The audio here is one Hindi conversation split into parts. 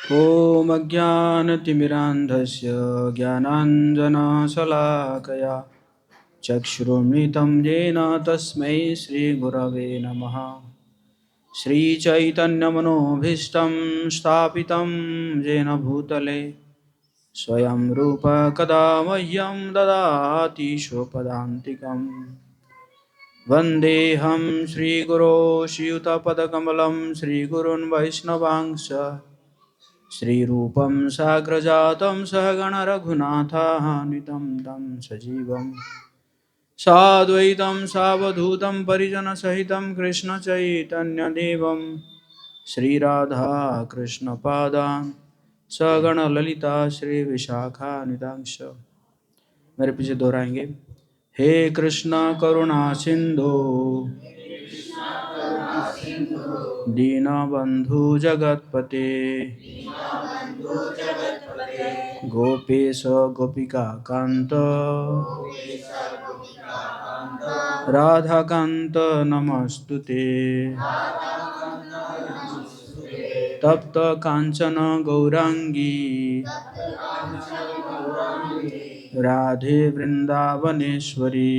ॐ अज्ञानतिमिरान्धस्य ज्ञानाञ्जनशलाकया चक्षुरुन्मिलितं येन तस्मै श्रीगुरवे नमः। श्रीचैतन्यमनोभीष्टं स्थापितं येन भूतले स्वयं रूप कदा मह्यं ददाति स्वपदान्तिकम्। वन्देऽहं श्रीगुरो श्रीयुतपदकमलं श्रीगुरुन् वैष्णवांश्च श्रीरूपं साग्रजातं सहगण रघुनाथान्वितं तं सजीवं साद्वैतं सावधूतं परिजनसहितं कृष्णचैतन्यदेवं श्रीराधा कृष्णपादान् सगण ललिता श्रीविशाखान्वितांश्च। मेरे पीछे दोहराएंगे। हे कृष्णा करुणा सिंधु दीनबंधु जगतपते गोपेश गोपिका कांत राधाकांत नमस्तुते। तप्त कांचन गौरांगी राधे वृंदावनेश्वरी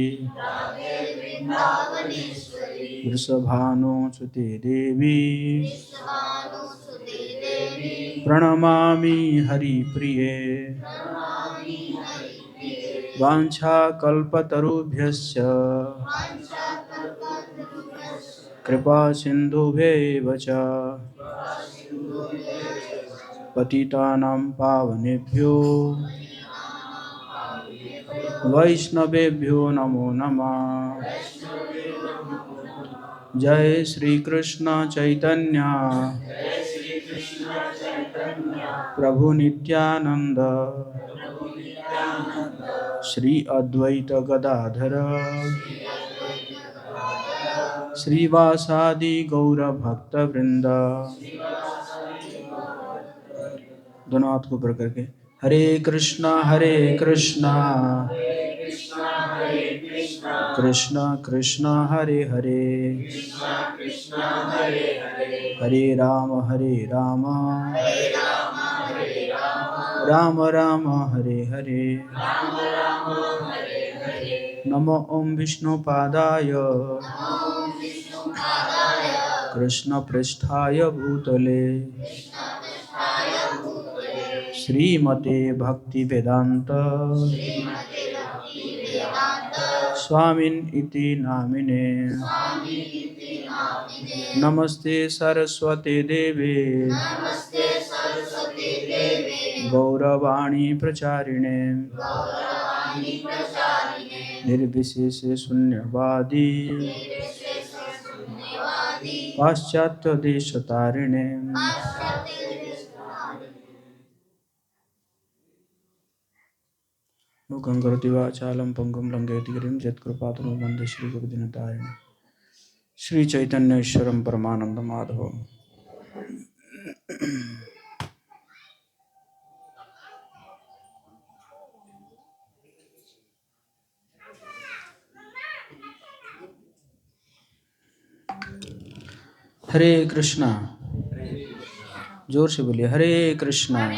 वृषभानुसुते देवी प्रणमामि हरिप्रिये। वाञ्छाकल्पतरुभ्यश्च कृपा सिन्धुभ्येव च पतितानां पावनेभ्यो वैष्णवेभ्यो नमो नमः। जय श्री कृष्ण चैतन्य प्रभु नित्यानंद श्री अद्वैत गदाधर श्रीवासादि गौर भक्त वृंद। दोनों हाथ को ऊपर करके हरे कृष्णा कृष्णा कृष्णा हरे हरे हरे राम राम राम हरे हरे। नमो ओम विष्णुपादाय कृष्ण पृष्ठाय भूतले श्रीमते भक्ति वेदांत स्वामिन् इति नामिने। नमस्ते सरस्वती देवे गौरवाणी प्रचारिणे निर्विशेष शून्यवादी पाश्चात्य देशतारिणे। मुखं करोति वाचालं पंगुं लंघयति गिरिं यत्कृपातमहं वन्दे श्रीगुरुदिनतारिणं। श्री चैतन्य ईश्वरं परमानंद माधव। हरे कृष्णा। जोर से बोलिए हरे कृष्णा।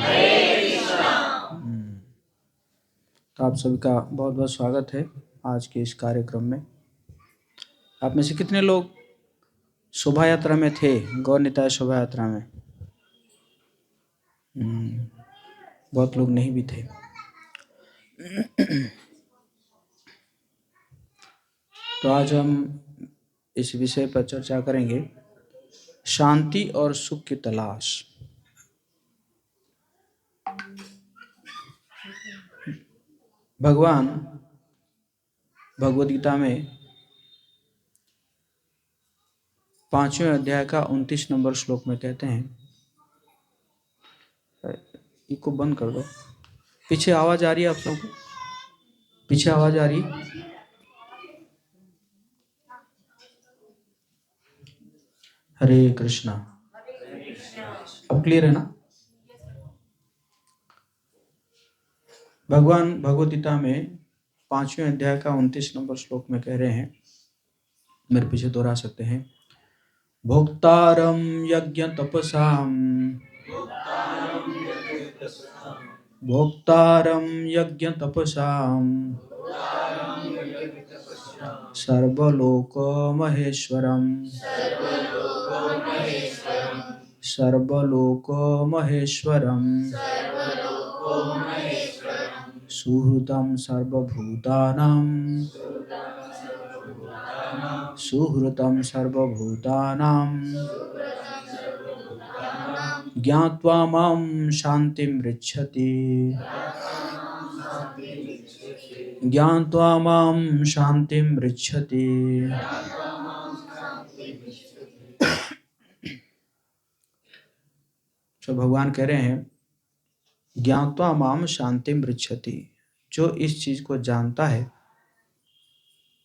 तो आप सभी का बहुत बहुत स्वागत है आज के इस कार्यक्रम में। आप में से कितने लोग शोभा यात्रा में थे? गौर निताय शोभा यात्रा में बहुत लोग नहीं भी थे। तो आज हम इस विषय पर चर्चा करेंगे, शांति और सुख की तलाश। भगवान भगवद गीता में 5वें अध्याय का 29 नंबर श्लोक में कहते हैं, इसको बंद कर दो, पीछे आवाज आ रही है आप लोगों को? पीछे आवाज आ रही? हरे कृष्णा। अब क्लियर है ना? भगवान भगवद गीता में 5वें अध्याय का 29 नंबर श्लोक में कह रहे हैं, मेरे पीछे दोहरा सकते हैं, भोक्तारं यज्ञ तपसाम भोक्तारं यज्ञतपसां सर्वलोकमहेश्वरम् सर्वलोकमहेश्वरम् सुहृतं सर्वभूतानां सुहृतं सर्वभूतानां ज्ञात्वा मां शान्तिं पृच्छति ज्ञात्वा मां शान्तिं पृच्छति। तो भगवान कह रहे हैं ज्ञात्वा माम शांतिम पृच्छति, जो इस चीज को जानता है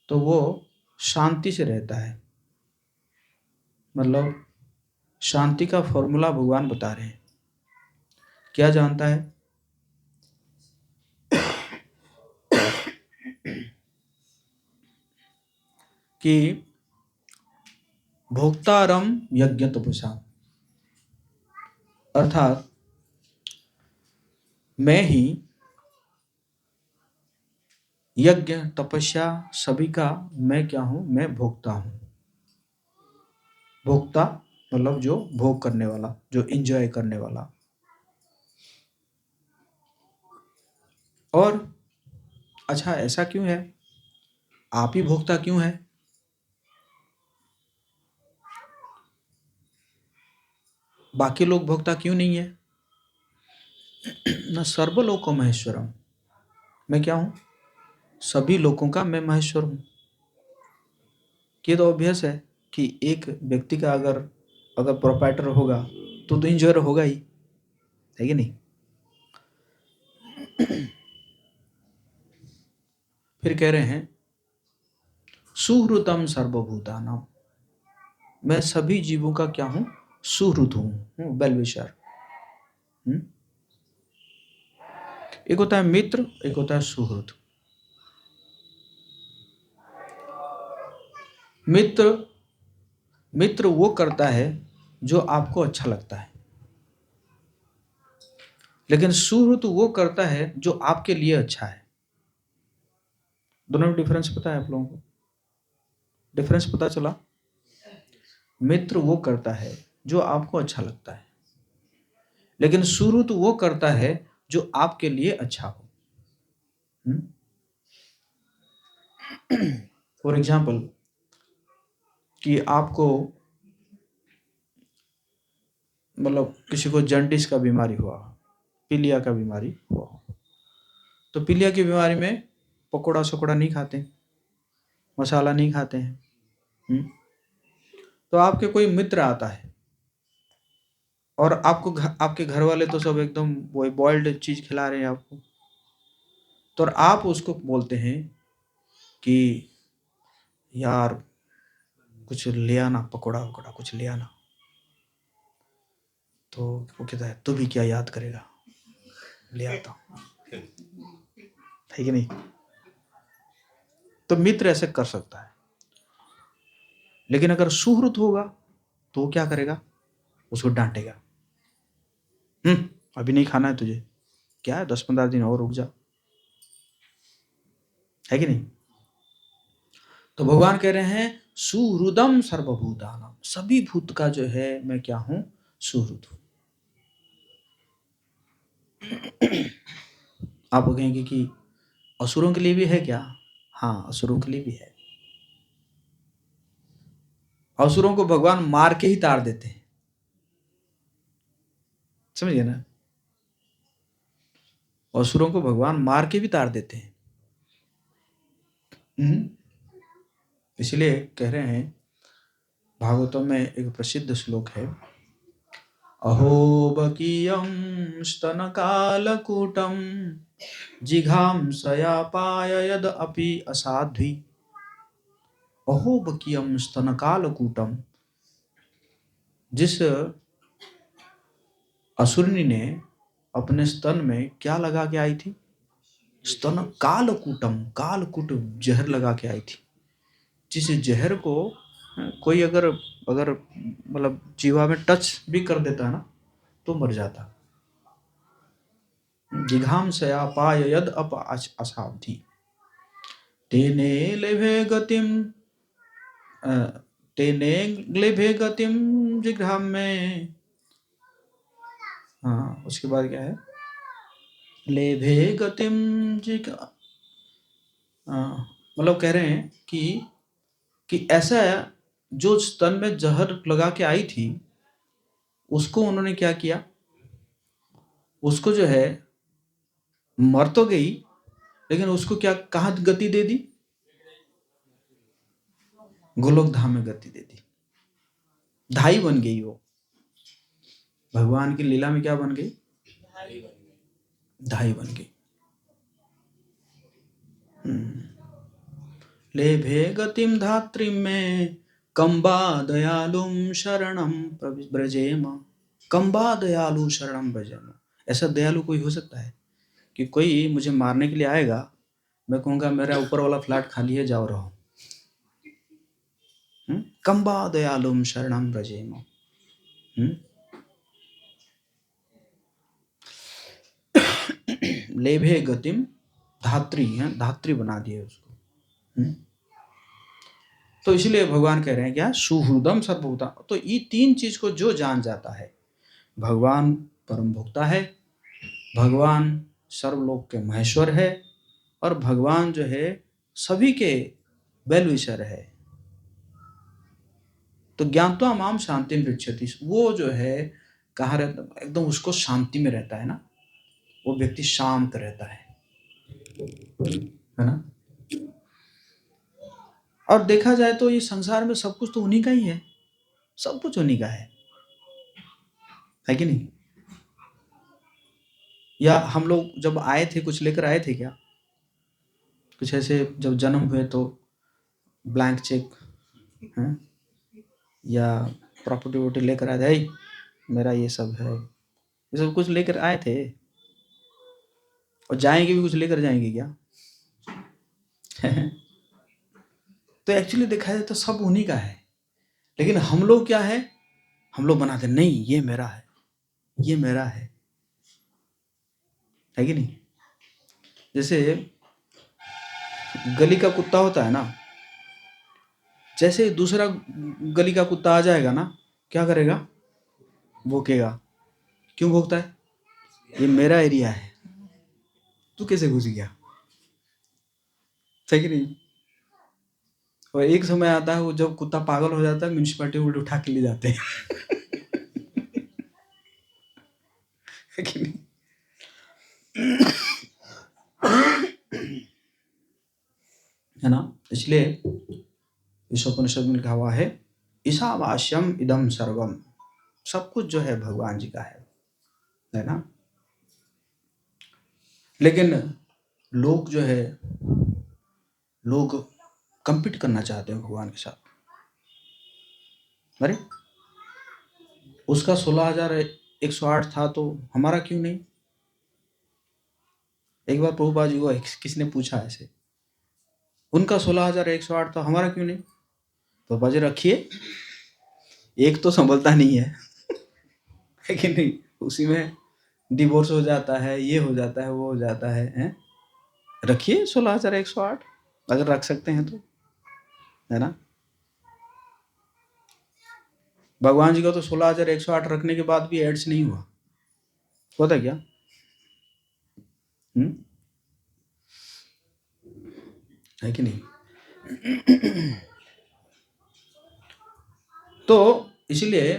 तो वो शांति से रहता है। मतलब शांति का फॉर्मूला भगवान बता रहे हैं। क्या जानता है? कि भोक्तारम यज्ञ तपसा, अर्थात मैं ही यज्ञ तपस्या सभी का मैं क्या हूं? मैं भोक्ता हूं। भोक्ता मतलब जो भोग करने वाला, जो एंजॉय करने वाला। और अच्छा ऐसा क्यों है? आप ही भोक्ता क्यों है? बाकी लोग भोक्ता क्यों नहीं है? न सर्वलोको महेश्वरम, मैं क्या हूं? सभी लोगों का मैं महेश्वर हूं। ये तो ऑब्वियस है कि एक व्यक्ति का अगर प्रोप्राइटर होगा तो इंजॉयर होगा ही, है कि नहीं? फिर कह रहे हैं सुहृतम सर्वभूतानाम, मैं सभी जीवों का क्या हूं? सुहृत हूं, वेल विशर। एक होता है मित्र, एक होता है सुहृत। मित्र वो करता है जो आपको अच्छा लगता है, लेकिन सुहृत वो करता है जो आपके लिए अच्छा है। दोनों में डिफरेंस पता है आप लोगों को? डिफरेंस पता चला? मित्र वो करता है जो आपको अच्छा लगता है, लेकिन सुहृत वो करता है जो आपके लिए अच्छा हो। फॉर एग्जाम्पल कि आपको मतलब किसी को जॉन्डिस का बीमारी हुआ, पीलिया का बीमारी हुआ, तो पीलिया की बीमारी में पकोड़ा सकोड़ा नहीं खाते, मसाला नहीं खाते हैं। तो आपके कोई मित्र आता है और आपके घर वाले तो सब एकदम वो बॉइल्ड चीज खिला रहे हैं आपको, तो आप उसको बोलते हैं कि यार कुछ ले आना, पकोड़ा वकोड़ा कुछ ले आना। तो वो कहता है तू भी क्या याद करेगा, ले आता हूं, है कि नहीं? तो मित्र ऐसे कर सकता है, लेकिन अगर सुहृत होगा तो वो क्या करेगा? उसको डांटेगा, अभी नहीं खाना है तुझे, क्या है 10-15 दिन और रुक जा, है कि नहीं? तो भगवान कह रहे हैं सुहृदम सर्वभूतानाम, सभी भूत का जो है मैं क्या हूं? सुहृद हूं। आप कहेंगे कि असुरों के लिए भी है क्या? हाँ, असुरों के लिए भी है। असुरों को भगवान मार के ही तार देते हैं, समझिए ना? असुरों को भगवान मार के भी तार देते हैं। इसलिए कह रहे हैं भागवतम में एक प्रसिद्ध श्लोक है, अहोबकीयं स्तनकालकूटं जिघांसया पाययद अपि असाध्वी। अहोबकीयं स्तनकालकूटम, जिस असुरनी ने अपने स्तन में क्या लगा के आई थी? स्तन कालकूटम, कालकूट जहर लगा के आई थी। जिस जहर को कोई अगर मतलब जीवा में टच भी कर देता है ना तो मर जाता। जिघांसया पाययद अप असाध्य तेने लेभे गतिम तेने लेभे गतिम जिघ्राम में। हाँ, उसके बाद क्या है? लेभे गतिम मतलब कह रहे हैं कि ऐसा जो स्तन में जहर लगा के आई थी उसको उन्होंने क्या किया, उसको जो है मर तो गई लेकिन उसको क्या कहाँ गति दे दी? गोलोक धाम में गति दे दी। धाई बन गई वो। भगवान की लीला में क्या बन गई? धाई बन गई। लेभे गतिम धात्रिम में कंबा दयालुम शरणम ब्रजेम। कंबा दयालु शरणम ब्रजेम। ऐसा दयालु कोई हो सकता है कि कोई मुझे मारने के लिए आएगा, मैं कहूँगा मेरा ऊपर वाला फ्लैट खाली है, जाओ रहो। कंबा दयालुम शरणम ब्रजेम। लेभे गतिम धात्री है, धात्री बना दिए उसको। तो इसलिए भगवान कह रहे हैं क्या? सुहृदम सर्वभूता। तो ये तीन चीज को जो जान जाता है, भगवान परम भोक्ता है, भगवान सर्वलोक के महेश्वर है, और भगवान जो है सभी के वेल विशर है। तो ज्ञात्वा माम शांति पृच्छति, वो जो है कहाँ रहता? एकदम उसको शांति में रहता है ना, वो व्यक्ति शांत रहता है ना। और देखा जाए तो ये संसार में सब कुछ तो उन्हीं का ही है, सब कुछ उन्हीं का है कि नहीं? या हम लोग जब आए थे कुछ लेकर आए थे क्या? कुछ ऐसे जब जन्म हुए तो ब्लैंक चेक है या प्रॉपर्टी वोटी लेकर आए थे, मेरा ये सब है, ये सब कुछ लेकर आए थे, और जाएंगे भी कुछ लेकर जाएंगे क्या? तो एक्चुअली देखा जाए तो सब उन्हीं का है, लेकिन हम लोग क्या है, हम लोग बनाते नहीं ये मेरा है, ये मेरा है कि नहीं? जैसे गली का कुत्ता होता है ना, जैसे दूसरा गली का कुत्ता आ जाएगा ना, क्या करेगा? भौंकेगा। क्यों भौंकता है? ये मेरा एरिया है, तू कैसे घुस गया? सही नहीं? और एक समय आता है वो जब कुत्ता पागल हो जाता है, म्यूनिसिपैलिटी वाले उठा के ले जाते हैं है कि नहीं? है ना? इसलिए ईशोपनिषद में लिखा हुआ है ईशावास्यम इदम सर्वम, सब कुछ जो है भगवान जी का है ना। लेकिन लोग जो है, लोग कंपीट करना चाहते हैं भगवान के साथ। अरे उसका 16,108 था तो हमारा क्यों नहीं? एक बार प्रभुपाद जी को किसने पूछा ऐसे, उनका 16,108 था, हमारा क्यों नहीं? प्रभुपाद जी रखिए, एक तो संभलता नहीं है कि नहीं? उसी में डिवोर्स हो जाता है, ये हो जाता है, वो हो जाता है? रखिए 16,108 अगर रख सकते हैं तो, है ना। भगवान जी का तो 16,108 रखने के बाद भी एड्स नहीं हुआ, होता क्या? है कि नहीं? तो इसलिए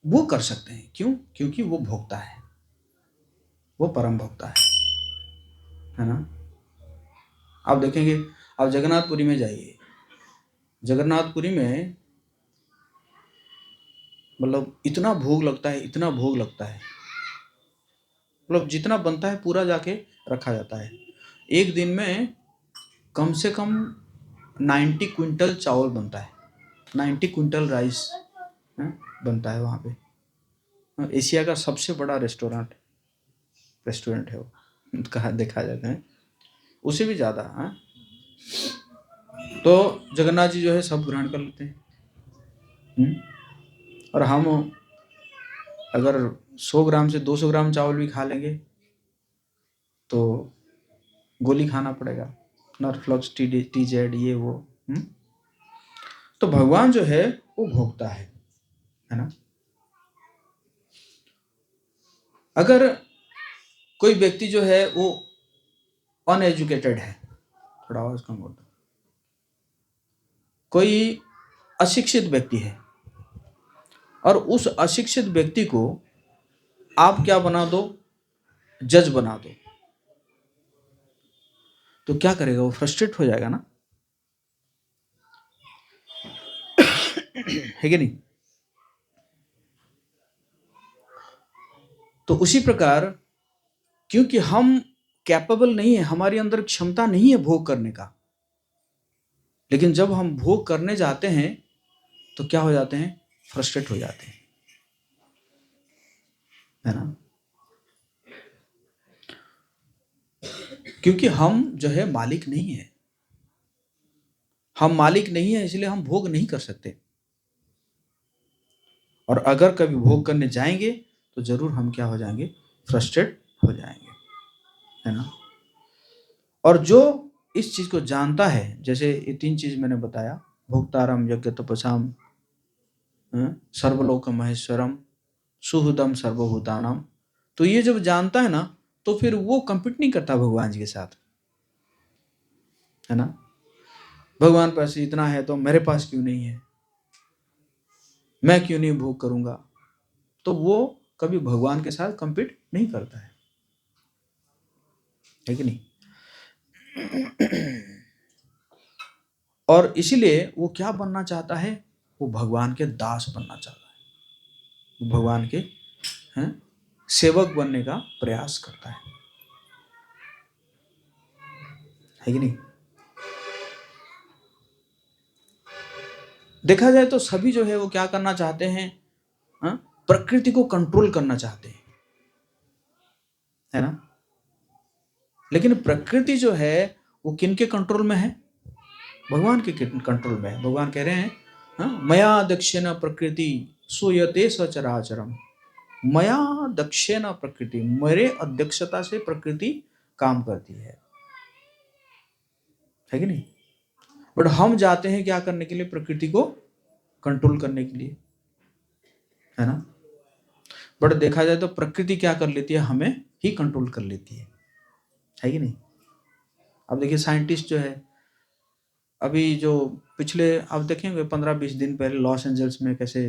वो कर सकते हैं, क्यों? क्योंकि वो भोक्ता है, वो परम भोक्ता है ना। आप देखेंगे, आप जगन्नाथपुरी में जाइए, जगन्नाथपुरी में मतलब इतना भोग लगता है, इतना भोग लगता है, मतलब जितना बनता है पूरा जाके रखा जाता है। एक दिन में कम से कम 90 क्विंटल चावल बनता है, 90 क्विंटल राइस बनता है वहाँ पे। एशिया का सबसे बड़ा रेस्टोरेंट है वो, कहा देखा जाता है, उससे भी ज़्यादा। तो जगन्नाथ जी जो है सब ग्रहण कर लेते हैं। और हम अगर 100 ग्राम से 200 ग्राम चावल भी खा लेंगे तो गोली खाना पड़ेगा, नरफ्लक्स, टीजेड, ये वो। तो भगवान जो है वो भोगता है ना। अगर कोई व्यक्ति जो है वो अनएजुकेटेड है, थोड़ा आवाज कम होता, कोई अशिक्षित व्यक्ति है और उस अशिक्षित व्यक्ति को आप क्या बना दो, जज बना दो, तो क्या करेगा? वो फ्रस्ट्रेट हो जाएगा ना, है कि नहीं? तो उसी प्रकार क्योंकि हम कैपेबल नहीं है, हमारे अंदर क्षमता नहीं है भोग करने का, लेकिन जब हम भोग करने जाते हैं तो क्या हो जाते हैं? फ्रस्ट्रेट हो जाते हैं, है ना। क्योंकि हम जो है मालिक नहीं है, हम मालिक नहीं है, इसलिए हम भोग नहीं कर सकते। और अगर कभी भोग करने जाएंगे तो जरूर हम क्या हो जाएंगे? फ्रस्ट्रेट हो जाएंगे, है ना। और जो इस चीज को जानता है, जैसे ये 3 चीज मैंने बताया, भोक्तारम यज्ञ तपसाम सर्वलोक महेश्वरम सुहृदम सर्वभूतानाम, तो ये जब जानता है ना, तो फिर वो कंपीट नहीं करता भगवान जी के साथ, है ना। भगवान पास इतना है तो मेरे पास क्यों नहीं है, मैं क्यों नहीं भोग करूंगा, तो वो कभी भगवान के साथ कंपीट नहीं करता है कि नहीं। और इसीलिए वो क्या बनना चाहता है? वो भगवान के दास बनना चाहता है, वो भगवान के सेवक बनने का प्रयास करता है कि नहीं। देखा जाए तो सभी जो है वो क्या करना चाहते हैं? प्रकृति को कंट्रोल करना चाहते हैं, है ना। लेकिन प्रकृति जो है वो किनके कंट्रोल में है? भगवान के कंट्रोल में है। भगवान कह रहे हैं मया दक्षेण प्रकृति सूयते सचराचरम, मया दक्षेण प्रकृति, मेरे अध्यक्षता से प्रकृति काम करती है कि नहीं। बट हम जाते हैं क्या करने के लिए? प्रकृति को कंट्रोल करने के लिए, है ना। बट देखा जाए तो प्रकृति क्या कर लेती है? हमें ही कंट्रोल कर लेती है कि नहीं। अब देखिए साइंटिस्ट जो है, अभी जो पिछले आप देखेंगे 15-20 दिन पहले लॉस एंजल्स में कैसे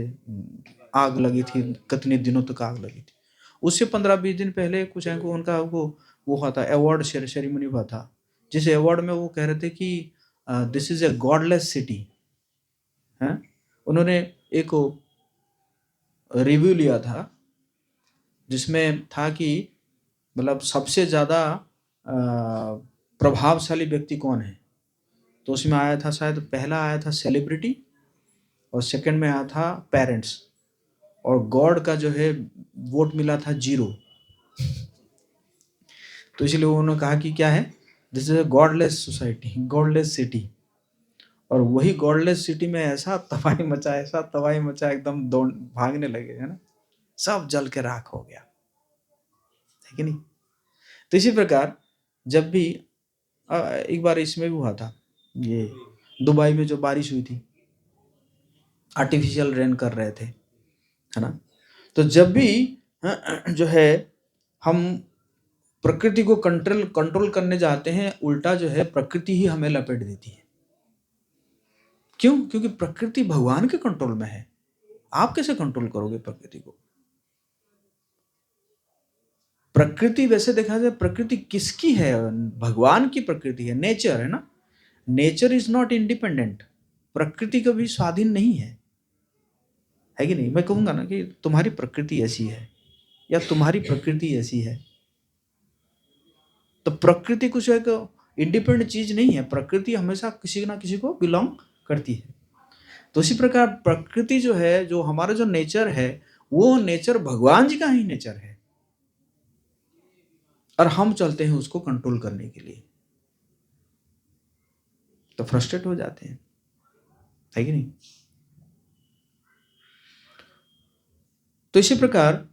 आग लगी थी, कितने दिनों तक आग लगी थी। उससे 15-20 दिन पहले कुछ है उनका वो हुआ था, अवार्ड सेरेमनी हुआ था, जिस अवार्ड में वो कह रहे थे कि this is a godless city, है। उन्होंने एक रिव्यू लिया था जिसमें था कि मतलब सबसे ज्यादा प्रभावशाली व्यक्ति कौन है, तो उसमें आया था, शायद पहला आया था सेलिब्रिटी, और सेकंड में आया था पेरेंट्स, और गॉड का जो है वोट मिला था 0। तो इसलिए उन्होंने कहा कि क्या है, this is a godless society, godless city. और वही गॉडलेस सिटी में ऐसा तबाही मचा, ऐसा तबाही मचा, एकदम दौड़ भागने लगे, है ना, सब जल के राख हो गया, है कि नहीं। तो इसी प्रकार जब भी एक बार इसमें भी हुआ था, ये दुबई में जो बारिश हुई थी, आर्टिफिशियल रेन कर रहे थे, है ना। तो जब भी जो है हम प्रकृति को कंट्रोल करने जाते हैं, उल्टा जो है प्रकृति ही हमें लपेट देती है। क्यों? क्योंकि प्रकृति भगवान के कंट्रोल में है। आप कैसे कंट्रोल करोगे प्रकृति को? प्रकृति वैसे देखा जाए प्रकृति किसकी है? भगवान की प्रकृति है, नेचर है ना। नेचर इज नॉट इंडिपेंडेंट, प्रकृति कभी स्वाधीन नहीं है कि नहीं। मैं कहूंगा ना कि तुम्हारी प्रकृति ऐसी है या तुम्हारी प्रकृति ऐसी है, तो प्रकृति कुछ एक इंडिपेंडेंट चीज नहीं है, प्रकृति हमेशा किसी ना किसी को बिलोंग करती है। तो इसी प्रकार प्रकृति जो है, जो हमारा जो नेचर है, वो नेचर भगवान जी का ही नेचर है, और हम चलते हैं उसको कंट्रोल करने के लिए, तो फ्रस्ट्रेट हो जाते हैं, है कि नहीं। तो इसी प्रकार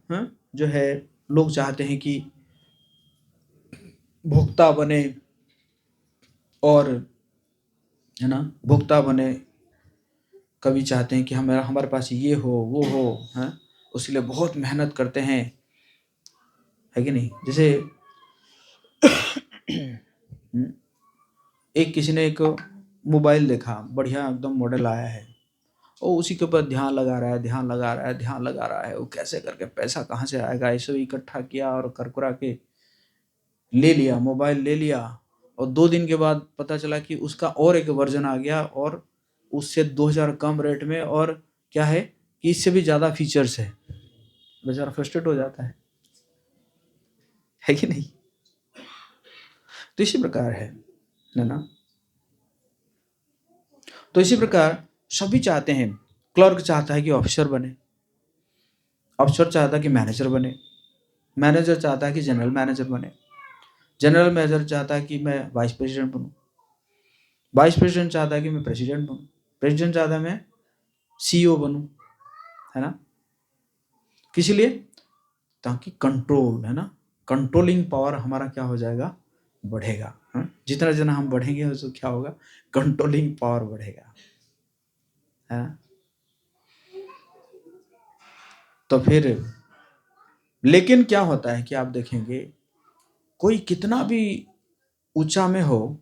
जो है लोग चाहते हैं कि भोक्ता बने, और है ना, भोक्ता बने, कभी चाहते हैं कि हमारे पास ये हो वो हो, है, उसके लिए बहुत मेहनत करते हैं, है कि नहीं। जैसे एक किसी ने एक मोबाइल देखा, बढ़िया एकदम मॉडल आया है, वो उसी के ऊपर ध्यान लगा रहा है, ध्यान लगा रहा है, ध्यान लगा रहा है, वो कैसे करके पैसा कहाँ से आएगा, ऐसे इकट्ठा किया और करकुरा के ले लिया, मोबाइल ले लिया। और 2 दिन के बाद पता चला कि उसका और एक वर्जन आ गया, और उससे 2000 कम रेट में, और क्या है कि इससे भी ज़्यादा फीचर्स है। बेचारा फ्रस्ट्रेट हो जाता है कि नहीं। तो इसी प्रकार है ना। तो इसी प्रकार सभी चाहते हैं, क्लर्क चाहता है कि ऑफिसर बने, ऑफिसर चाहता है कि मैनेजर बने, मैनेजर चाहता है कि जनरल मैनेजर बने, जनरल मैनेजर चाहता है कि मैं वाइस प्रेसिडेंट बनूं, वाइस प्रेसिडेंट चाहता है कि मैं प्रेसिडेंट बनूं, प्रेसिडेंट चाहता है मैं सीईओ बनूं, है ना। किस लिए? ताकि कंट्रोल, है ना, कंट्रोलिंग पावर हमारा क्या हो जाएगा, बढ़ेगा। जितना जितना हम बढ़ेंगे उसको क्या होगा, कंट्रोलिंग पावर बढ़ेगा, है ना। तो फिर लेकिन क्या होता है कि आप देखेंगे, कोई कितना भी ऊंचा में हो,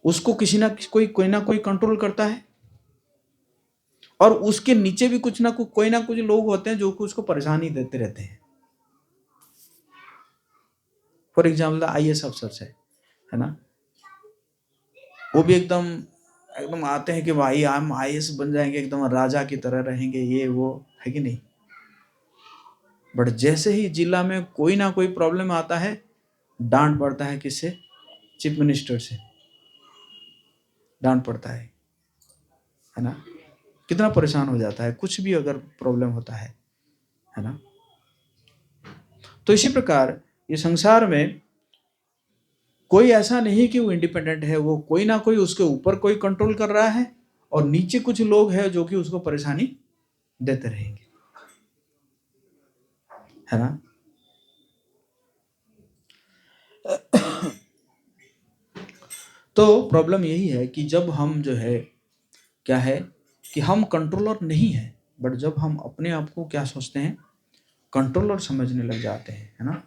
उसको किसी ना कोई ना कोई कंट्रोल करता है, और उसके नीचे भी कुछ ना कुछ लोग होते हैं जो कि उसको परेशानी देते रहते हैं। फॉर एग्जाम्पल आईएएस अफसर है ना, वो भी एकदम एकदम आते हैं कि भाई हम आईएएस बन जाएंगे, एकदम राजा की तरह रहेंगे, ये वो, है कि नहीं। बट जैसे ही जिला में कोई ना कोई प्रॉब्लम आता है, डांट पड़ता है किससे, चीफ मिनिस्टर से डांट पड़ता है ना। कितना परेशान हो जाता है कुछ भी अगर प्रॉब्लम होता है ना। तो इसी प्रकार ये संसार में कोई ऐसा नहीं कि वो इंडिपेंडेंट है, वो कोई ना कोई उसके ऊपर कोई कंट्रोल कर रहा है, और नीचे कुछ लोग हैं जो कि उसको परेशानी देते रहेंगे, है ना। तो प्रॉब्लम यही है कि जब हम जो है क्या है कि हम कंट्रोलर नहीं है, बट जब हम अपने आप को क्या सोचते हैं, कंट्रोलर समझने लग जाते हैं, है ना,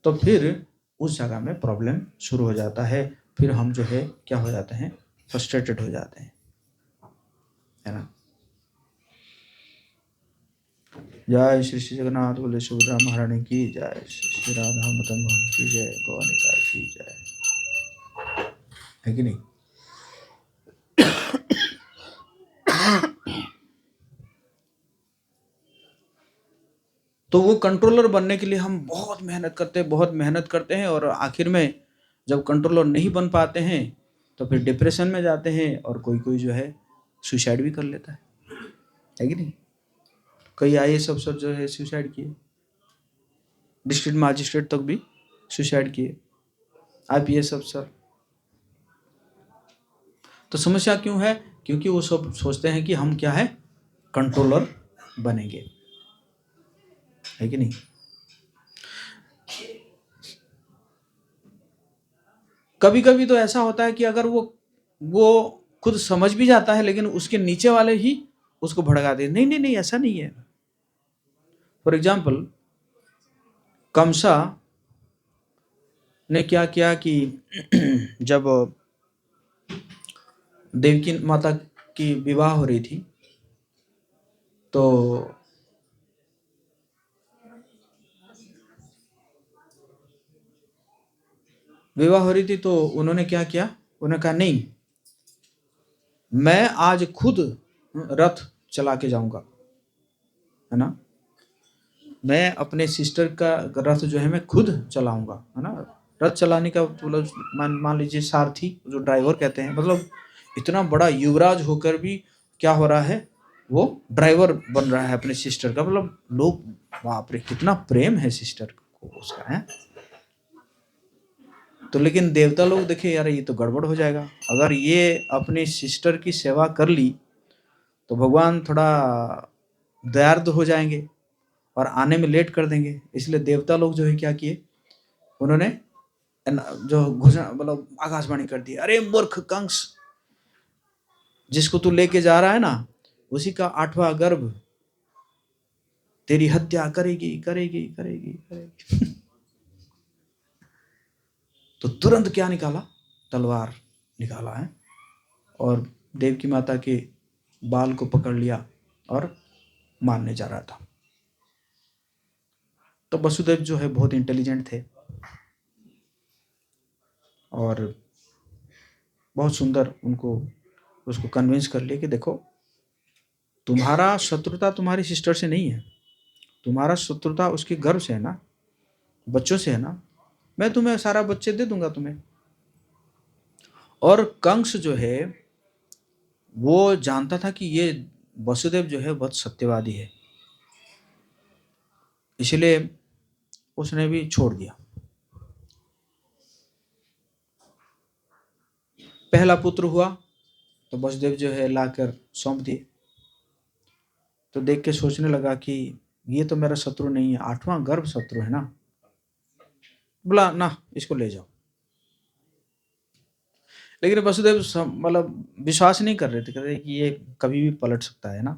तो फिर उस जगह में प्रॉब्लम शुरू हो जाता है। फिर हम जो है क्या हो जाते हैं, फ्रस्ट्रेटेड हो जाते हैं, है ना। जय श्री श्री जगन्नाथ बोले, सुभद्रा महारानी की जय, श्री राधा मदन मोहन की जय, गौनिता की जय, है कि नहीं। तो वो कंट्रोलर बनने के लिए हम बहुत मेहनत करते हैं, और आखिर में जब कंट्रोलर नहीं बन पाते हैं तो फिर डिप्रेशन में जाते हैं, और कोई कोई जो है सुसाइड भी कर लेता है कि नहीं। कई आईएएस अफसर जो है सुसाइड किए, डिस्ट्रिक्ट मजिस्ट्रेट तक भी सुसाइड किए, आईपीएस अफसर। तो समस्या क्यों है? क्योंकि वो सब सोचते हैं कि हम क्या है, कंट्रोलर बनेंगे, है कि नहीं। कभी कभी तो ऐसा होता है कि अगर वो खुद समझ भी जाता है, लेकिन उसके नीचे वाले ही उसको भड़का दे, नहीं नहीं नहीं ऐसा नहीं है। फॉर एग्जाम्पल कंसा ने क्या किया कि जब देवकी माता की विवाह हो रही थी, तो उन्होंने क्या किया, उन्होंने कहा नहीं, मैं आज खुद रथ चला के जाऊंगा, है ना, मैं अपने सिस्टर का रथ जो है मैं खुद चलाऊंगा, है ना। रथ चलाने का मतलब मान लीजिए सारथी, जो ड्राइवर कहते हैं, मतलब इतना बड़ा युवराज होकर भी क्या हो रहा है, वो ड्राइवर बन रहा है अपने सिस्टर का। मतलब लोग, बाप रे कितना प्रेम है सिस्टर को उसका, है। तो लेकिन देवता लोग देखे, यार ये तो गड़बड़ हो जाएगा, अगर ये अपनी सिस्टर की सेवा कर ली तो भगवान थोड़ा दयार्द हो जाएंगे और आने में लेट कर देंगे। इसलिए देवता लोग जो है क्या किए, उन्होंने जो घोषणा मतलब आकाशवाणी कर दी, अरे मूर्ख कंस, जिसको तू लेके जा रहा है ना, उसी का 8वां गर्भ तेरी हत्या करेगी करेगी करेगी करेगी। तो तुरंत क्या निकाला, तलवार निकाला है, और देवकी माता के बाल को पकड़ लिया और मारने जा रहा था। तो वसुदेव जो है बहुत इंटेलिजेंट थे और बहुत सुंदर उनको उसको कन्विंस कर लिया कि देखो, तुम्हारा शत्रुता तुम्हारी सिस्टर से नहीं है, तुम्हारा शत्रुता उसके गर्भ से है ना, बच्चों से है ना, मैं तुम्हें सारा बच्चे दे दूंगा तुम्हें। और कंस जो है वो जानता था कि ये वसुदेव जो है बहुत सत्यवादी है, इसलिए उसने भी छोड़ दिया। पहला पुत्र हुआ तो वसुदेव जो है लाकर सौंप दिए। तो देख के सोचने लगा कि ये तो मेरा शत्रु नहीं है, 8वां गर्भ शत्रु है ना। बोला ना, इसको ले जाओ। लेकिन वसुदेव मतलब विश्वास नहीं कर रहे थे, कहते कि ये कभी भी पलट सकता है ना,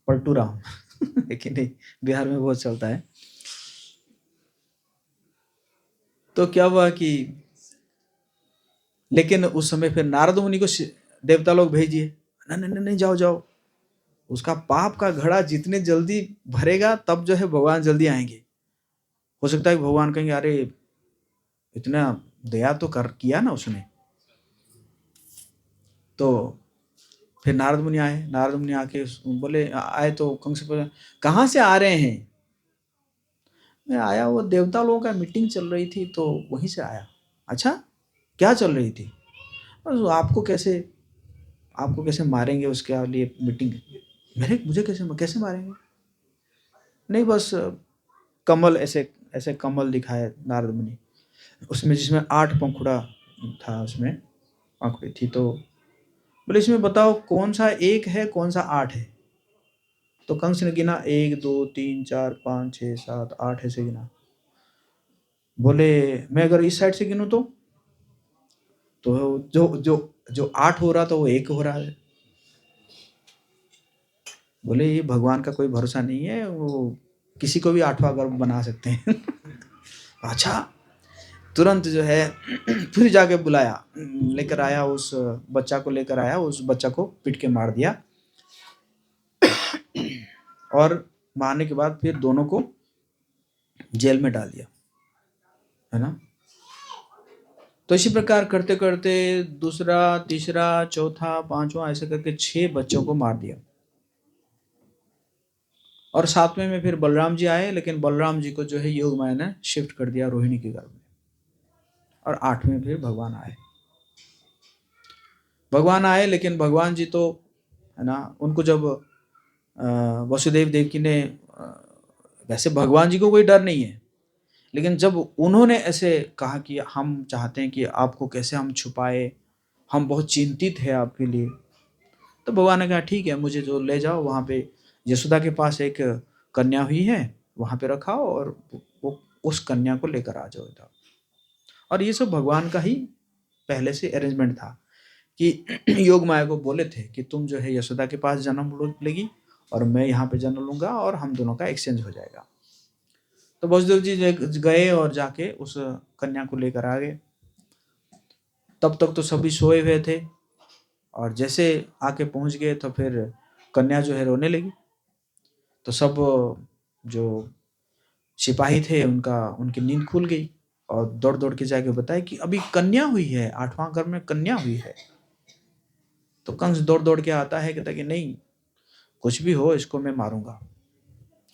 पलटू राम। लेकिन नहीं, बिहार में बहुत चलता है। तो क्या हुआ कि लेकिन उस समय फिर नारद मुनि को देवता लोग भेजिए, नहीं नहीं नहीं, जाओ जाओ, उसका पाप का घड़ा जितने जल्दी भरेगा तब जो है भगवान जल्दी आएंगे। हो सकता है भगवान कहेंगे अरे इतना दया तो कर किया ना उसने। तो फिर नारद मुनि आए, नारद मुनि आके बोले, आए तो कंस बोले कहाँ से आ रहे हैं? मैं आया, वो देवता लोगों का मीटिंग चल रही थी तो वहीं से आया। अच्छा, क्या चल रही थी? बस आपको कैसे मारेंगे उसके लिए मीटिंग। मेरे मुझे कैसे कैसे मारेंगे? नहीं बस कमल, ऐसे ऐसे कमल दिखाए नारद मुनि, उसमें जिसमें 8 पंखुड़ा था, उसमें आंखें थी। तो बोले इसमें बताओ कौन सा एक है, कौन सा 8 है? तो कंस ने गिना, 1 2 3 4 5 6 7 8 ऐसे गिना। बोले मैं अगर इस साइड से गिनूं तो जो जो जो 8 हो रहा था वो 1 हो रहा है। बोले ये भगवान का कोई भरोसा नहीं है, वो किसी को भी 8वां गर्भ बना सकते हैं। अच्छा, तुरंत जो है फिर जाके बुलाया, लेकर आया, उस बच्चा को लेकर आया, उस बच्चा को पीट के मार दिया। और मारने के बाद फिर दोनों को जेल में डाल दिया, है ना। तो इसी प्रकार करते करते दूसरा, तीसरा, चौथा, पांचवा, ऐसे करके 6 बच्चों को मार दिया। और 7वें में फिर बलराम जी आए, लेकिन बलराम जी को जो है योग माया ने शिफ्ट कर दिया रोहिणी के गर्भ में। और 8वें फिर भगवान आए। भगवान आए, लेकिन भगवान जी तो, है ना, उनको जब वसुदेव देवकी ने, वैसे भगवान जी को कोई डर नहीं है, लेकिन जब उन्होंने ऐसे कहा कि हम चाहते हैं कि आपको कैसे हम छुपाए, हम बहुत चिंतित है आपके लिए, तो भगवान ने कहा ठीक है, मुझे जो ले जाओ वहाँ पे यशोदा के पास एक कन्या हुई है, वहाँ पे रखाओ और वो उस कन्या को लेकर आ जाओ इधर। और ये सब भगवान का ही पहले से अरेंजमेंट था कि योग माया को बोले थे कि तुम जो है यशोदा के पास जन्म लेगी और मैं यहाँ पे जन्म लूंगा और हम दोनों का एक्सचेंज हो जाएगा। तो वसुदेव जी गए और जाके उस कन्या को लेकर आ गए। तब तक तो सभी सोए हुए थे, और जैसे आके पहुंच गए तो फिर कन्या जो है रोने लगी। तो सब जो सिपाही थे उनकी नींद खुल गई, और दौड़ दौड़ के जाके बताया कि अभी कन्या हुई है, 8वां घर में कन्या हुई है। तो कंस दौड़ दौड़ के आता है, कहता है कि नहीं, कुछ भी हो इसको मैं मारूंगा।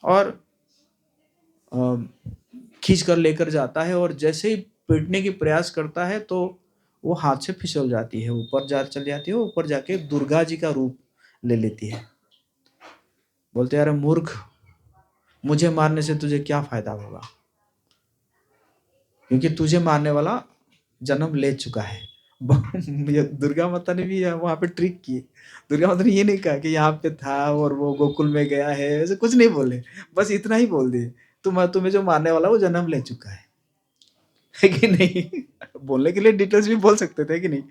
और खींच कर लेकर जाता है, और जैसे ही पीटने की प्रयास करता है तो वो हाथ से फिसल जाती है, ऊपर चल जाती है, ऊपर जाके दुर्गा जी का रूप ले लेती है। बोलते यार मूर्ख, मुझे मारने से तुझे क्या फायदा होगा, क्योंकि तुझे मारने वाला जन्म ले चुका है। दुर्गा माता ने भी वहां पे ट्रिक की। दुर्गा माता ने ये नहीं कहा कि यहाँ पे था और वो गोकुल में गया है, ऐसे कुछ नहीं बोले, बस इतना ही बोल दिए, तुम्हें जो मारने वाला वो जन्म ले चुका है। है कि नहीं? बोलने के लिए डिटेल्स भी बोल सकते थे कि नहीं?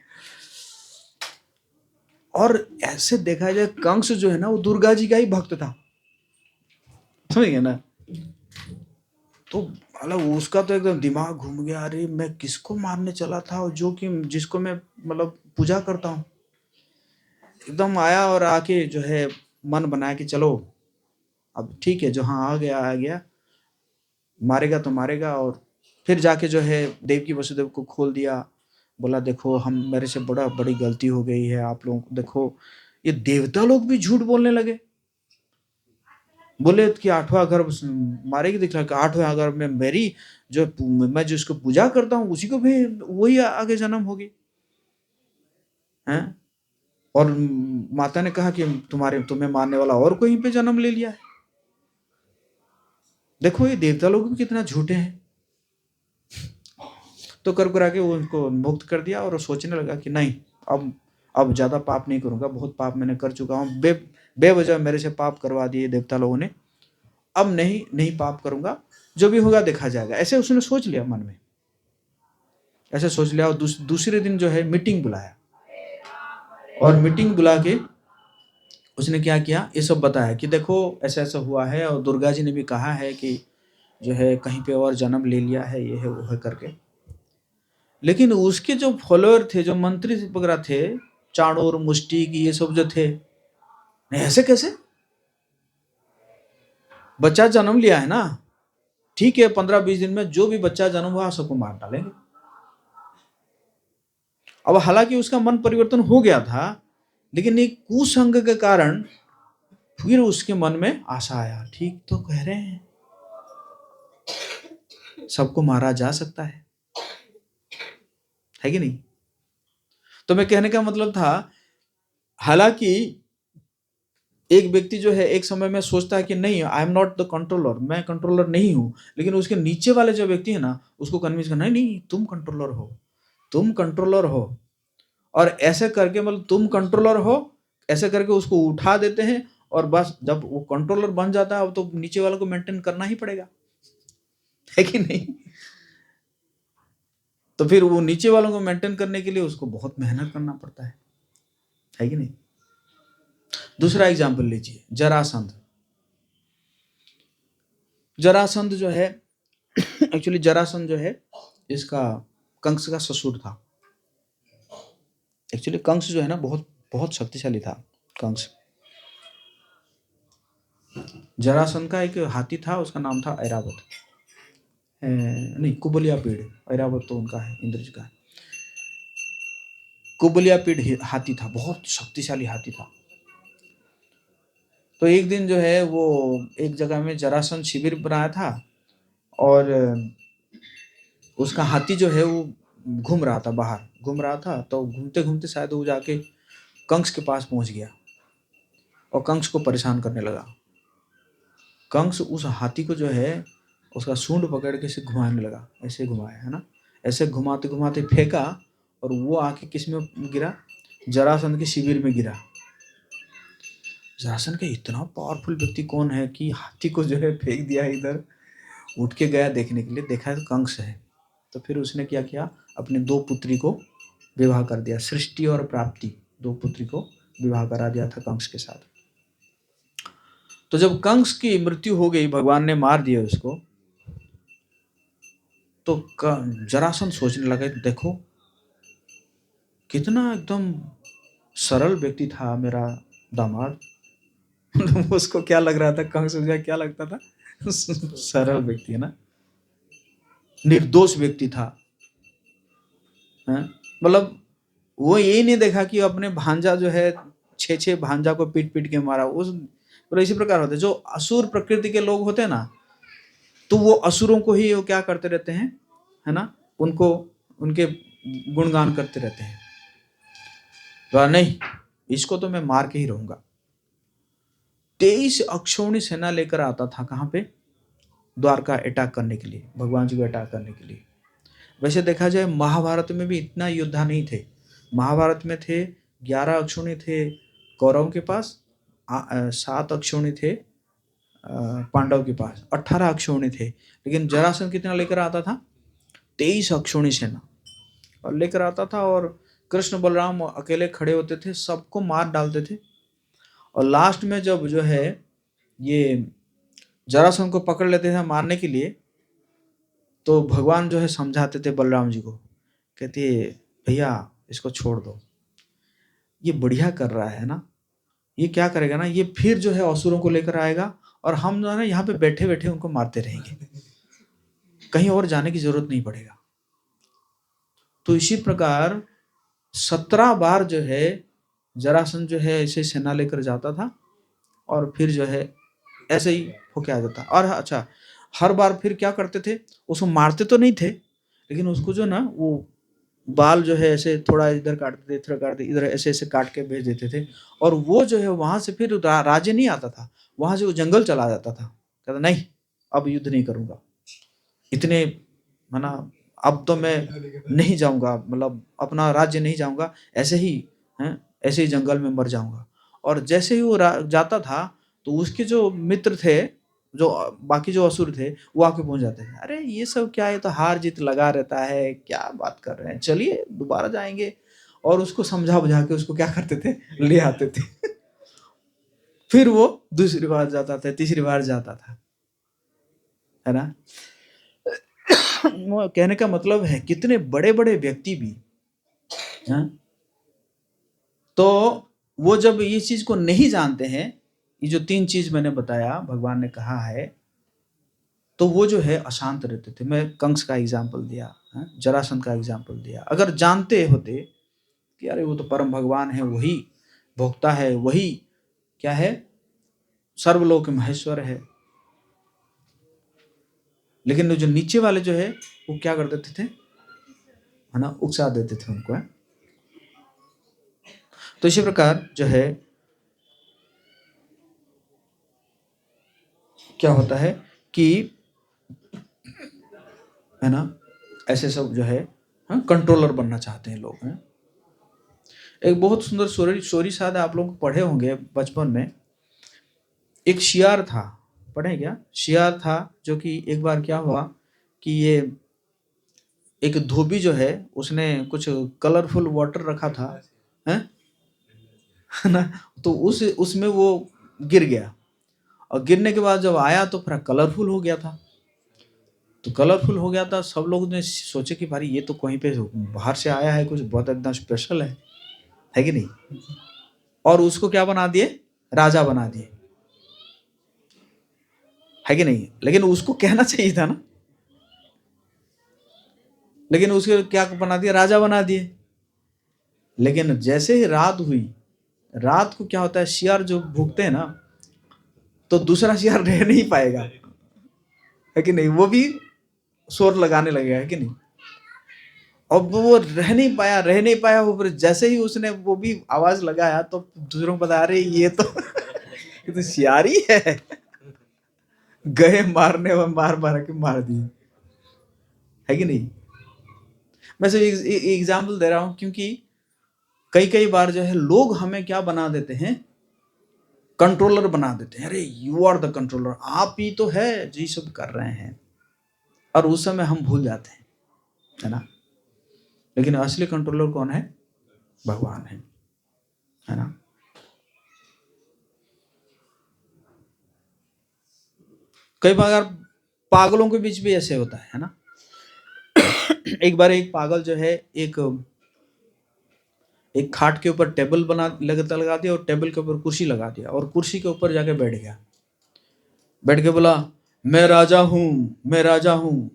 और ऐसे देखा जाए कंस जो है ना वो दुर्गा जी का ही भक्त था, समझ गए ना? तो मतलब उसका तो एकदम दिमाग घूम गया, अरे मैं किसको मारने चला था, और जो कि जिसको मैं मतलब पूजा करता हूँ। एकदम आया और आके जो है मन बनाया कि चलो अब ठीक है, जो हाँ आ गया, मारेगा तो मारेगा। और फिर जाके जो है देवकी वसुदेव को खोल दिया, बोला देखो हम मेरे से बड़ी गलती हो गई है, आप लोगों को देखो। ये देवता लोग भी झूठ बोलने लगे, बोले कि 8वां घर मारेगी, दिख रहा है 8वां घर में मेरी जो मैं जिसको पूजा करता हूँ उसी को भी वही आगे जन्म होगी हैं। और माता ने कहा कि तुम्हें मारने वाला और कोई पे जन्म ले लिया है। देखो ये देवता लोग भी कितना झूठे हैं। तो कर करा के वो उनको मुक्त कर दिया और सोचने लगा कि नहीं, अब ज्यादा पाप नहीं करूंगा, बहुत पाप मैंने कर चुका हूँ, बेवजह मेरे से पाप करवा दिए देवता लोगों ने, अब नहीं पाप करूंगा, जो भी होगा देखा जाएगा, ऐसे उसने सोच लिया मन में, ऐसे सोच लिया। और दूसरे दिन जो है मीटिंग बुलाया, और मीटिंग बुला के उसने क्या किया, ये सब बताया कि देखो ऐसा ऐसा हुआ है, और दुर्गा जी ने भी कहा है कि जो है कहीं पे और जन्म ले लिया है, ये है वो है करके। लेकिन उसके जो फॉलोअर थे, जो मंत्री वगैरह थे, चाणूर मुष्टिक ये सब जो थे, नहीं ऐसे कैसे, बच्चा जन्म लिया है ना, ठीक है 15-20 दिन में जो भी बच्चा जन्म हुआ सबको मार डालेंगे। अब हालांकि उसका मन परिवर्तन हो गया था, लेकिन एक कुसंग के कारण फिर उसके मन में आशा आया, ठीक तो कह रहे हैं, सबको मारा जा सकता है कि नहीं? तो मैं कहने का मतलब था, हालांकि एक व्यक्ति जो है एक समय में सोचता है कि नहीं I am not the controller, मैं कंट्रोलर नहीं हूं, लेकिन उसके नीचे वाले जो व्यक्ति है ना उसको कन्विंस करना, नहीं नहीं तुम कंट्रोलर हो, तुम कंट्रोलर हो। और ऐसे करके मतलब तुम कंट्रोलर हो, ऐसे करके उसको उठा देते हैं, और बस जब वो कंट्रोलर बन जाता है तो नीचे वाले को मेंटेन करना ही पड़ेगा, है कि नहीं? तो फिर वो नीचे वालों को मेंटेन करने के लिए उसको बहुत मेहनत करना पड़ता है कि नहीं? दूसरा एग्जाम्पल लीजिए, जरासंध। जरासंध जो है एक्चुअली जरासंध जो है इसका कंस का ससुर था। एक्चुअली कंस जो है ना बहुत बहुत शक्तिशाली था कंस। जरासंध का एक हाथी था, उसका नाम था ऐरावत, नहीं कुबलिया पीड़, ऐरावत तो उनका है, इंद्र जी का है। कुबलिया पीड़ हाथी था, बहुत शक्तिशाली हाथी था। तो एक दिन जो है वो एक जगह में जरासंध शिविर बनाया था, और उसका हाथी जो है वो घूम रहा था, बाहर घूम रहा था, तो घूमते घूमते शायद वो जाके कंस के पास पहुंच गया और कंस को परेशान करने लगा। कंस उस हाथी को जो है उसका सूंड पकड़ के से घुमाने लगा, ऐसे घुमाया है ना, ऐसे घुमाते घुमाते फेंका, और वो आके किस में गिरा, जरासंध के शिविर में गिरा। जरासंध का इतना पावरफुल व्यक्ति कौन है कि हाथी को जो है फेंक दिया इधर, उठ के गया देखने के लिए, देखा तो कंस है। तो फिर उसने क्या किया, अपनी 2 पुत्री को विवाह कर दिया, सृष्टि और प्राप्ति 2 पुत्री को विवाह करा दिया था कंस के साथ। तो जब कंस की मृत्यु हो गई, भगवान ने मार दिया उसको, तो जरासंध सोचने लगा, देखो कितना एकदम सरल व्यक्ति था मेरा दामाद। उसको क्या लग रहा था, कंस को क्या लगता था, सरल व्यक्ति है ना, निर्दोष व्यक्ति था। मतलब वो यही नहीं देखा कि अपने भांजा जो है 6 भांजा को पीट पीट के मारा। उस मतलब इसी प्रकार होते जो असुर प्रकृति के लोग होते हैं ना, तो वो असुरों को ही वो क्या करते रहते हैं, है ना, उनको उनके गुणगान करते रहते हैं। तो नहीं, इसको तो मैं मार के ही रहूंगा। 23 अक्षौणी सेना लेकर आता था, कहाँ पे, द्वारका अटैक करने के लिए, भगवान जी को अटैक करने के लिए। वैसे देखा जाए महाभारत में भी इतना योद्धा नहीं थे। महाभारत में थे 11 अक्षौणी थे कौरवों के पास, 7 अक्षौणी थे पांडव के पास, 18 अक्षौणी थे। लेकिन जरासंध कितना लेकर आता था, 23 अक्षौणी सेना और लेकर आता था, और कृष्ण बलराम अकेले खड़े होते थे, सबको मार डालते थे। और लास्ट में जब जो है ये जरासंध को पकड़ लेते थे मारने के लिए, तो भगवान जो है समझाते थे बलराम जी को, कहते भैया इसको छोड़ दो, ये बढ़िया कर रहा है ना, ये क्या करेगा ना, ये फिर जो है असुरों को लेकर आएगा और हम जो है ना यहाँ पे बैठे बैठे उनको मारते रहेंगे, कहीं और जाने की जरूरत नहीं पड़ेगा। तो इसी प्रकार 17 बार जो है जरासंध जो है ऐसे सेना लेकर जाता था और फिर जो है ऐसे ही होके आ जाता। और अच्छा, हर बार फिर क्या करते थे, उसको मारते तो नहीं थे, लेकिन उसको जो ना वो बाल जो है ऐसे थोड़ा इधर काटते थे, थोड़ा काटते इधर, ऐसे ऐसे काट के भेज देते थे। और वो जो है वहां से फिर राज्य नहीं आता था, वहां से वो जंगल चला जाता था, कहता नहीं अब युद्ध नहीं करूंगा, इतने है ना, अब तो मैं नहीं जाऊंगा, मतलब अपना राज्य नहीं जाऊंगा, ऐसे ही हैं, ऐसे ही जंगल में मर जाऊंगा। और जैसे ही वो जाता था तो उसके जो मित्र थे, जो बाकी जो असुर थे, वो आके पहुंच जाते हैं, अरे ये सब क्या है, तो हार जीत लगा रहता है, क्या बात कर रहे हैं, चलिए दोबारा जाएंगे। और उसको समझा बुझा के उसको क्या करते थे, ले आते थे। फिर वो दूसरी बार जाता था, तीसरी बार जाता था, है ना। वो कहने का मतलब है कितने बड़े बड़े व्यक्ति भी हैं, तो वो जब ये चीज को नहीं जानते हैं, ये जो 3 चीज मैंने बताया भगवान ने कहा है, तो वो जो है अशांत रहते थे। मैं कंस का एग्जाम्पल दिया, जरासंध का एग्जाम्पल दिया। अगर जानते होते कि अरे वो तो परम भगवान है, वही भोक्ता है, वही क्या है, सर्वलोक महेश्वर है, लेकिन जो नीचे वाले जो है वो क्या कर देते थे, है ना, उकसा देते थे उनको, है। तो इसी प्रकार जो है क्या होता है कि, है ना, ऐसे सब जो है कंट्रोलर बनना चाहते हैं लोग, हैं। एक बहुत सुंदर स्टोरी शायद आप लोग पढ़े होंगे बचपन में। एक शियार था, पढ़े क्या, शियार था, जो कि एक बार क्या हुआ कि ये एक धोबी जो है उसने कुछ कलरफुल वाटर रखा था, है ना, तो उसमें वो गिर गया, और गिरने के बाद जब आया तो पूरा कलरफुल हो गया था। तो कलरफुल हो गया था, सब लोग ने सोचे कि भाई ये तो कहीं पे बाहर से आया है, कुछ बहुत एकदम स्पेशल है कि नहीं। और उसको क्या बना दिए, राजा बना दिए, है कि नहीं। लेकिन उसको कहना चाहिए था ना, लेकिन उसके क्या बना दिया, राजा बना दिए। लेकिन जैसे ही रात हुई, रात को क्या होता है, शियार जो भूखते हैं ना, तो दूसरा शियार रह नहीं पाएगा, है कि नहीं, वो भी शोर लगाने लगेगा, है कि नहीं। अब वो रह नहीं पाया वो, फिर जैसे ही उसने वो भी आवाज लगाया तो दूसरों को बता रहे ये तो ये तो शियारी है, गए मारने और मार मार के मार दिए, है कि नहीं। मैं सिर्फ एग्जाम्पल दे रहा हूं, क्योंकि कई कई बार जो है लोग हमें क्या बना देते हैं, कंट्रोलर बना देते हैं, अरे यू आर द कंट्रोलर, आप ही तो है जी सब कर रहे हैं, और उस समय हम भूल जाते हैं, है ना। लेकिन असली कंट्रोलर कौन है, भगवान है ना। कई बार पागलों के बीच भी ऐसे होता है ना। एक बार एक पागल जो है एक एक खाट के ऊपर टेबल लगा दिया, और टेबल के ऊपर कुर्सी लगा दिया, और कुर्सी के ऊपर जाके बैठ गया, बैठ के बोला मैं राजा हूं, मैं राजा हूं।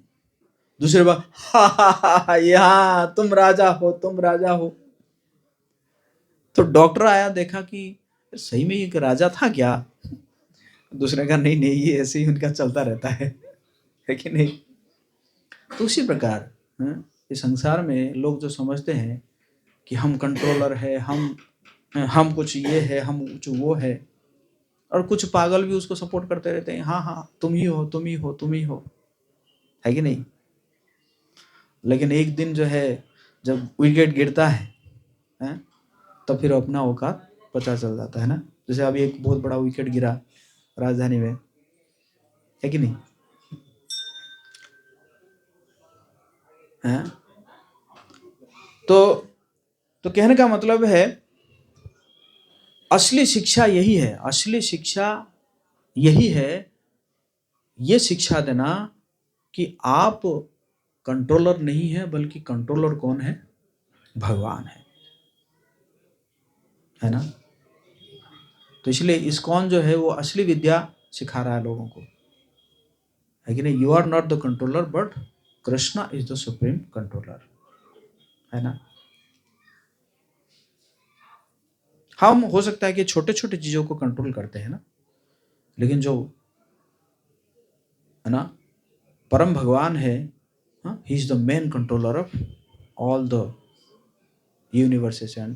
दूसरे बार हा हा हा, यहाँ तुम राजा हो, तुम राजा हो। तो डॉक्टर आया, देखा कि सही में एक राजा था क्या। दूसरे का नहीं नहीं, ये ऐसे ही उनका चलता रहता है कि नहीं। तो उसी प्रकार इस संसार में लोग जो समझते हैं कि हम कंट्रोलर है, हम कुछ ये है, हम कुछ वो है, और कुछ पागल भी उसको सपोर्ट करते रहते हैं, हाँ हाँ तुम ही हो, तुम ही हो, तुम ही हो, है कि नहीं। लेकिन एक दिन जो है जब विकेट गिरता है तब फिर अपना औकात पता चल जाता है ना। जैसे अभी एक बहुत बड़ा विकेट गिरा राजधानी में, है कि नहीं, हैं। तो कहने का मतलब है असली शिक्षा यही है, असली शिक्षा यही है, ये शिक्षा देना कि आप कंट्रोलर नहीं है, बल्कि कंट्रोलर कौन है? भगवान है ना। तो इसलिए इस्कॉन जो है वो असली विद्या सिखा रहा है लोगों को, है कि नहीं। You are not the controller but Krishna is the supreme controller, है ना। हम हो सकता है कि छोटे छोटे चीजों को कंट्रोल करते हैं ना, लेकिन जो है ना परम भगवान है, he is the main controller of all the universes and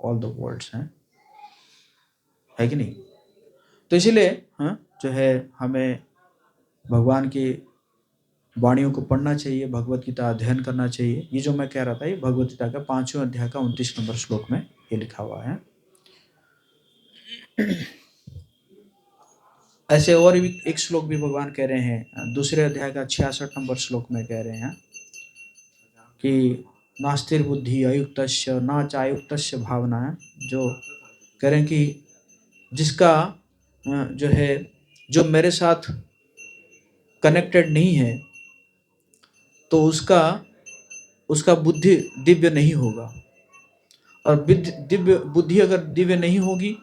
all the worlds हैं, है कि नहीं। तो इसीलिए जो है हमें भगवान की वाणियों को पढ़ना चाहिए, भगवत गीता अध्ययन करना चाहिए। ये जो मैं कह रहा था, ये भगवत गीता का 5वें अध्याय का 29 नंबर श्लोक में ये लिखा हुआ है। ऐसे और भी एक श्लोक भी भगवान कह रहे हैं, दूसरे अध्याय का 66 नंबर श्लोक में कह रहे हैं कि नास्तिर बुद्धि अयुक्तस्य ना चायुक्तस्य भावना है। जो कह रहे हैं कि जिसका जो है, जो मेरे साथ कनेक्टेड नहीं है, तो उसका बुद्धि दिव्य नहीं होगा। और दिव्य बुद्धि अगर दिव्य नहीं होगी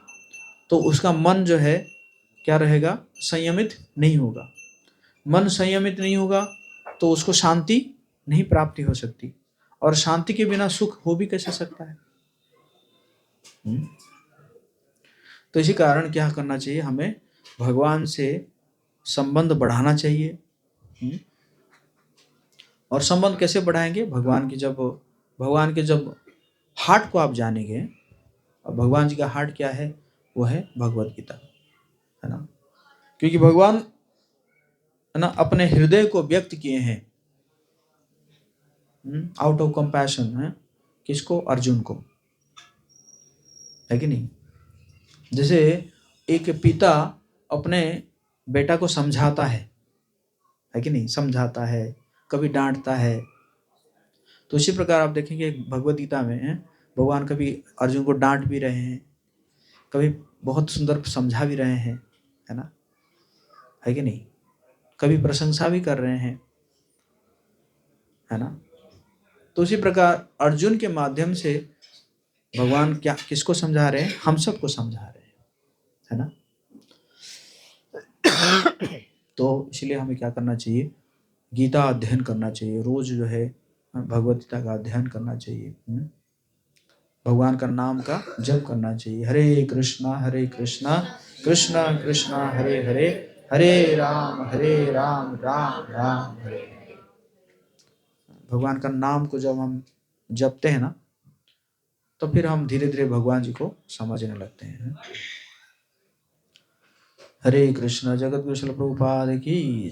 तो उसका मन जो है क्या रहेगा? संयमित नहीं होगा। मन संयमित नहीं होगा तो उसको शांति नहीं प्राप्ति हो सकती, और शांति के बिना सुख हो भी कैसे सकता है? तो इसी कारण क्या करना चाहिए, हमें भगवान से संबंध बढ़ाना चाहिए। और संबंध कैसे बढ़ाएंगे? भगवान के जब हार्ट को आप जानेंगे, और भगवान जी का हार्ट क्या है? वो है भगवत गीता, है ना। क्योंकि भगवान है ना अपने हृदय को व्यक्त किए हैं आउट ऑफ कंपैशन, है किसको? अर्जुन को, है कि नहीं। जैसे एक पिता अपने बेटा को समझाता है कि नहीं, समझाता है, कभी डांटता है। तो इसी प्रकार आप देखेंगे भगवत गीता में भगवान कभी अर्जुन को डांट भी रहे हैं, कभी बहुत सुंदर समझा भी रहे हैं, है ना, है कि नहीं। कभी प्रशंसा भी कर रहे हैं, है ना। तो उसी प्रकार अर्जुन के माध्यम से भगवान क्या किसको समझा रहे हैं? हम सबको समझा रहे हैं, है ना। तो इसलिए हमें क्या करना चाहिए? गीता अध्ययन करना चाहिए। रोज जो है भगवत गीता का अध्ययन करना चाहिए, भगवान का नाम का जप करना चाहिए। हरे कृष्णा कृष्णा कृष्णा हरे हरे, हरे राम राम राम हरे। भगवान का नाम को जब हम जपते हैं ना, तो फिर हम धीरे धीरे भगवान जी को समझने लगते हैं। हरे कृष्णा। जगत गुरु श्रील प्रभुपाद की